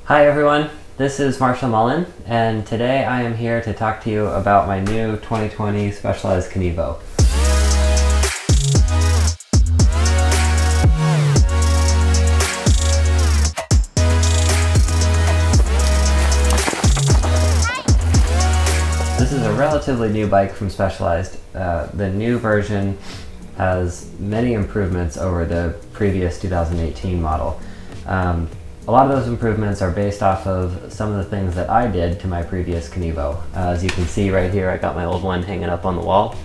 Hi everyone, this is Marshall Mullen, and today I am here to talk to you about my new 2020 Specialized Kenevo. This is a relatively new bike from Specialized. The new version has many improvements over the previous 2018 model. A lot of those improvements are based off of some of the things that I did to my previous Kenevo. As you can see right here, I got my old one hanging up on the wall.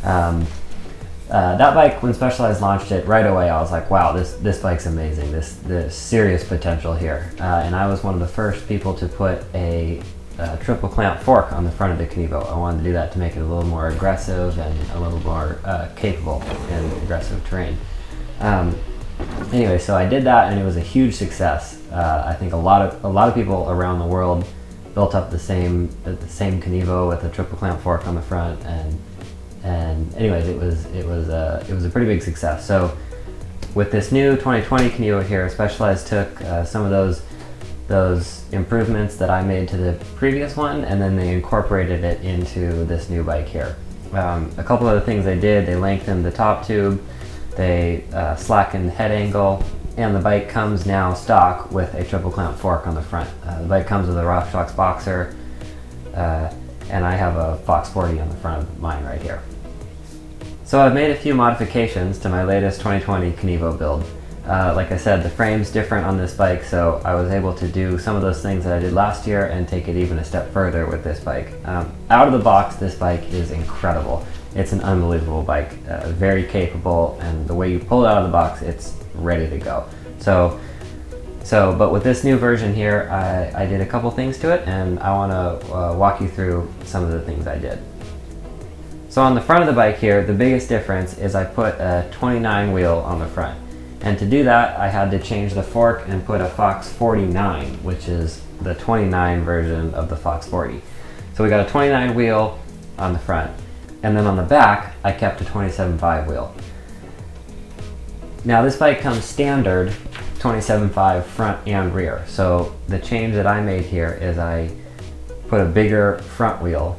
That bike, when Specialized launched it, right away I was like, wow, this bike's amazing. There's serious potential here. And I was one of the first people to put a triple clamp fork on the front of the Kenevo. I wanted to do that to make it a little more aggressive and a little more capable in aggressive terrain. Anyway, so I did that and it was a huge success. I think a lot of people around the world built up the same Kenevo with a triple clamp fork on the front, and anyways, it was a pretty big success. So with this new 2020 Kenevo here, Specialized took some of those improvements that I made to the previous one, and then they incorporated it into this new bike here. A couple of the things they did: they lengthened the top tube, they slackened the head angle, and the bike comes now stock with a triple clamp fork on the front. The bike comes with a RockShox Boxer, and I have a Fox 40 on the front of mine right here. So I've made a few modifications to my latest 2020 Kenevo build. Like I said, the frame's different on this bike, so I was able to do some of those things that I did last year and take it even a step further with this bike. Out of the box, this bike is incredible. It's an unbelievable bike, very capable, and the way you pull it out of the box, it's ready to go. But with this new version here, I did a couple things to it, and I want to walk you through some of the things I did. So on the front of the bike here, the biggest difference is I put a 29 wheel on the front. And to do that, I had to change the fork and put a Fox 49, which is the 29 version of the Fox 40. So we got a 29 wheel on the front. And then on the back, I kept a 27.5 wheel. Now this bike comes standard 27.5 front and rear. So the change that I made here is I put a bigger front wheel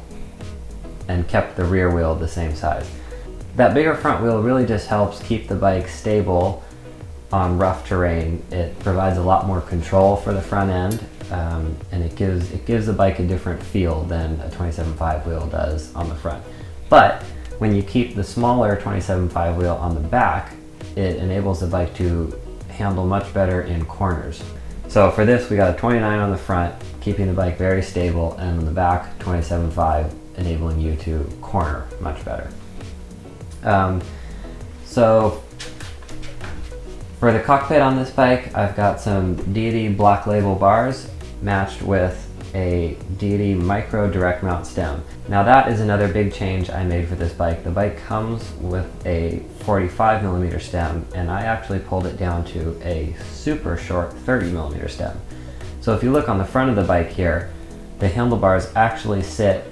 and kept the rear wheel the same size. That bigger front wheel really just helps keep the bike stable on rough terrain. It provides a lot more control for the front end, and it gives the bike a different feel than a 27.5 wheel does on the front. But when you keep the smaller 27.5 wheel on the back, it enables the bike to handle much better in corners. So for this, we got a 29 on the front, keeping the bike very stable, and on the back, 27.5, enabling you to corner much better. So for the cockpit on this bike, I've got some Deity Black Label bars matched with a Deity Micro Direct Mount stem. Now that is another big change I made for this bike. The bike comes with a 45mm stem, and I actually pulled it down to a super short 30mm stem. So if you look on the front of the bike here, the handlebars actually sit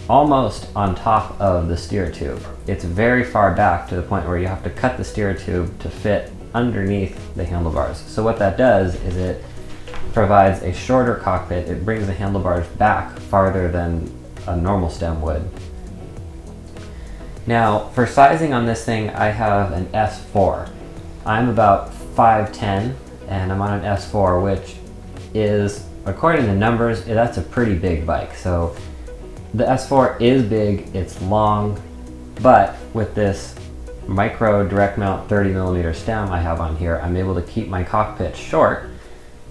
almost on top of the steer tube. It's very far back to the point where you have to cut the steer tube to fit underneath the handlebars. So what that does is it provides a shorter cockpit. It brings the handlebars back farther than a normal stem would. Now for sizing on this thing, I have an S4. I'm about 5'10", and I'm on an S4, which is, according to numbers, that's a pretty big bike. So the S4 is big, it's long, but with this micro direct mount 30mm stem I have on here, I'm able to keep my cockpit short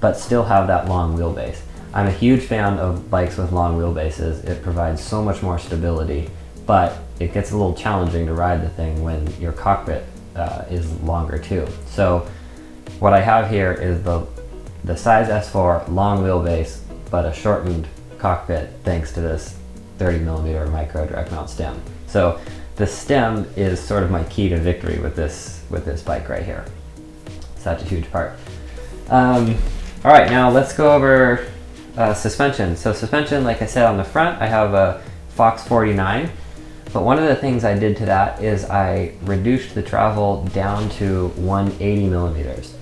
but still have that long wheelbase. I'm a huge fan of bikes with long wheelbases. It provides so much more stability, but it gets a little challenging to ride the thing when your cockpit is longer too. So what I have here is the size S4 long wheelbase, but a shortened cockpit thanks to this 30mm micro direct mount stem. So the stem is sort of my key to victory with this bike right here. Such a huge part. All right, now let's go over suspension. So suspension, like I said, on the front, I have a Fox 49, but one of the things I did to that is I reduced the travel down to 180mm.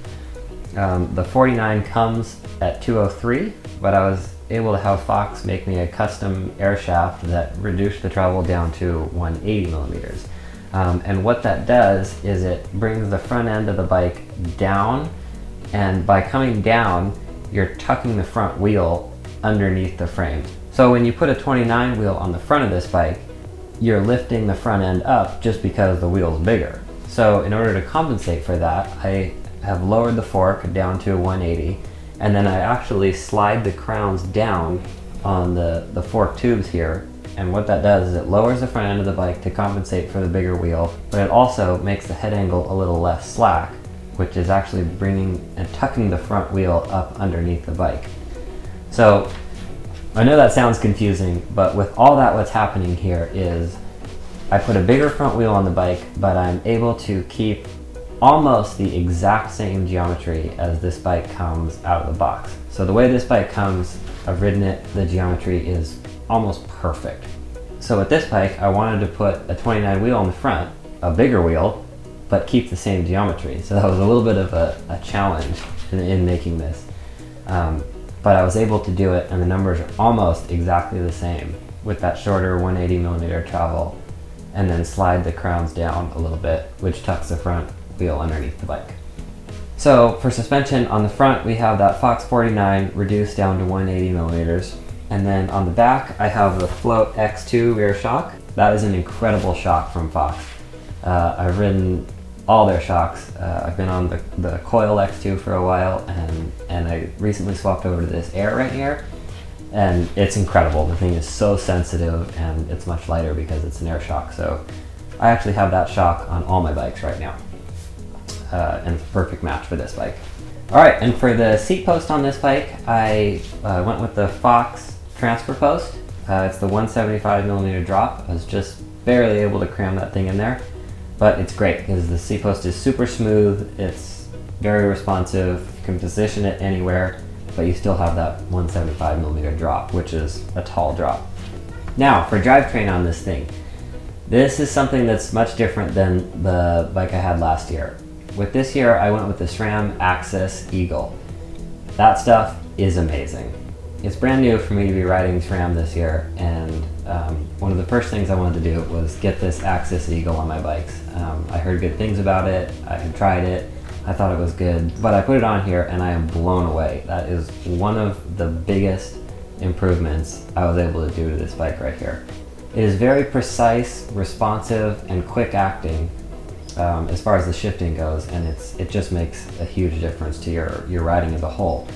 The 49 comes at 203, but I was able to have Fox make me a custom air shaft that reduced the travel down to 180 millimeters. And what that does is it brings the front end of the bike down, and by coming down, you're tucking the front wheel underneath the frame. So when you put a 29 wheel on the front of this bike, you're lifting the front end up just because the wheel's bigger. So in order to compensate for that, I have lowered the fork down to 180, and then I actually slide the crowns down on the fork tubes here. And what that does is it lowers the front end of the bike to compensate for the bigger wheel, but it also makes the head angle a little less slack, which is actually bringing and tucking the front wheel up underneath the bike. So I know that sounds confusing, but with all that, what's happening here is I put a bigger front wheel on the bike, but I'm able to keep almost the exact same geometry as this bike comes out of the box. So the way this bike comes, I've ridden it, the geometry is almost perfect. So with this bike, I wanted to put a 29 wheel on the front, a bigger wheel, but keep the same geometry. So that was a little bit of a challenge in making this. But I was able to do it, and the numbers are almost exactly the same with that shorter 180 millimeter travel, and then slide the crowns down a little bit, which tucks the front wheel underneath the bike. So for suspension on the front, we have that Fox 49 reduced down to 180 millimeters. And then on the back, I have the Float X2 rear shock. That is an incredible shock from Fox. I've ridden all their shocks. I've been on the Coil X2 for a while, and I recently swapped over to this Air right here, and it's incredible. The thing is so sensitive, and it's much lighter because it's an air shock. So I actually have that shock on all my bikes right now, and it's a perfect match for this bike. All right, and for the seat post on this bike, I went with the Fox transfer post. It's the 175 millimeter drop. I was just barely able to cram that thing in there, but it's great because the seat post is super smooth. It's very responsive. You can position it anywhere, but you still have that 175 millimeter drop, which is a tall drop. Now for drivetrain on this thing, this is something that's much different than the bike I had last year. With this year, I went with the SRAM AXS Eagle. That stuff is amazing. It's brand new for me to be riding SRAM this year, and one of the first things I wanted to do was get this AXS Eagle on my bikes. I heard good things about it, I had tried it, I thought it was good, but I put it on here and I am blown away. That is one of the biggest improvements I was able to do to this bike right here. It is very precise, responsive, and quick acting as far as the shifting goes, and it just makes a huge difference to your riding as a whole.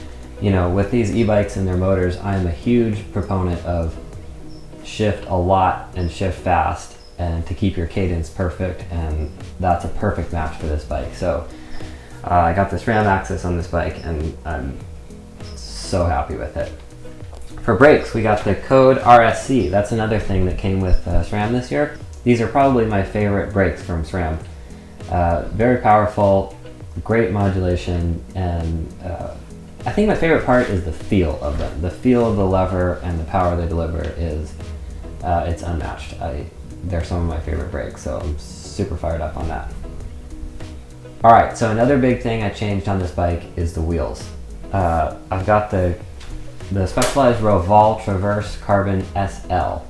You know, with these e-bikes and their motors, I'm a huge proponent of shift a lot and shift fast, and to keep your cadence perfect, and that's a perfect match for this bike. So I got the SRAM AXS on this bike, and I'm so happy with it. For brakes, we got the Code RSC. That's another thing that came with SRAM this year. These are probably my favorite brakes from SRAM. Very powerful, great modulation, and I think my favorite part is the feel of them. The feel of the lever and the power they deliver is it's unmatched. They're some of my favorite brakes, so I'm super fired up on that. All right, so another big thing I changed on this bike is the wheels. I've got the Specialized Roval Traverse Carbon SL.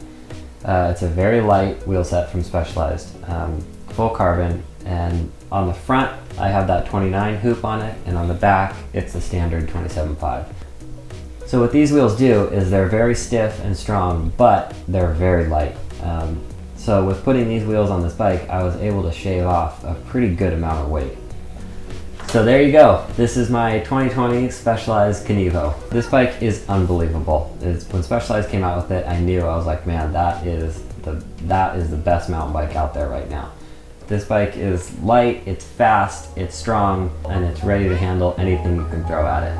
It's a very light wheel set from Specialized, full carbon, and on the front I have that 29 hoop on it, and on the back it's the standard 27.5. So what these wheels do is they're very stiff and strong, but they're very light. So with putting these wheels on this bike, I was able to shave off a pretty good amount of weight. So there you go. This is my 2020 Specialized Kenevo. This bike is unbelievable. When Specialized came out with it, I knew, I was like, man, that is the best mountain bike out there right now. This bike is light, it's fast, it's strong, and it's ready to handle anything you can throw at it.